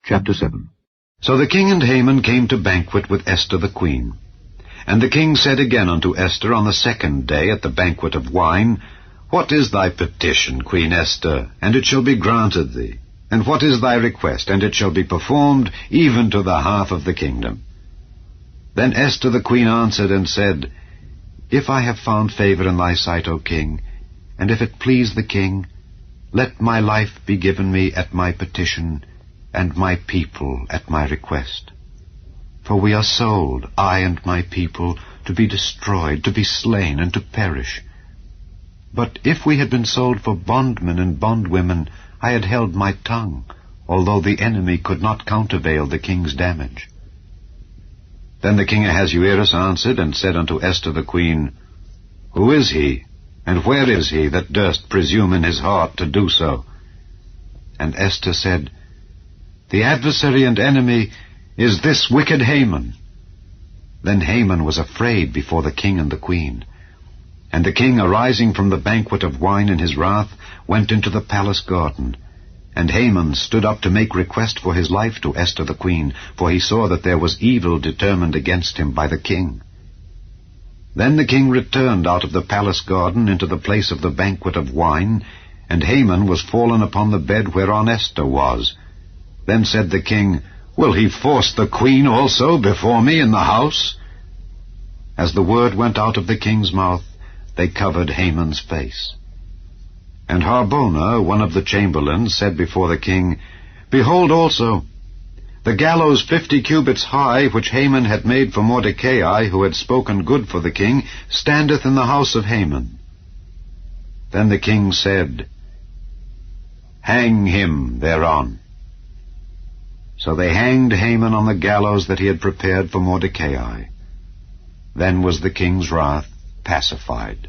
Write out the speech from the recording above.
Chapter 7. So the king and Haman came to banquet with Esther the queen. And the king said again unto Esther on the second day at the banquet of wine, What is thy petition, Queen Esther? And it shall be granted thee. And what is thy request? And it shall be performed even to the half of the kingdom. Then Esther the queen answered and said, If I have found favor in thy sight, O king, and if it please the king, let my life be given me at my petition, and my people at my request. For we are sold, I and my people, to be destroyed, to be slain, and to perish. But if we had been sold for bondmen and bondwomen, I had held my tongue, although the enemy could not countervail the king's damage. Then the king Ahasuerus answered and said unto Esther the queen, Who is he, and where is he that durst presume in his heart to do so? And Esther said, The adversary and enemy is this wicked Haman. Then Haman was afraid before the king and the queen. And the king, arising from the banquet of wine in his wrath, went into the palace garden. And Haman stood up to make request for his life to Esther the queen, for he saw that there was evil determined against him by the king. Then the king returned out of the palace garden into the place of the banquet of wine, and Haman was fallen upon the bed whereon Esther was. Then said the king, Will he force the queen also before me in the house? As the word went out of the king's mouth, they covered Haman's face. And Harbona, one of the chamberlains, said before the king, Behold also, the gallows 50 cubits high, which Haman had made for Mordecai, who had spoken good for the king, standeth in the house of Haman. Then the king said, Hang him thereon. So they hanged Haman on the gallows that he had prepared for Mordecai. Then was the king's wrath pacified.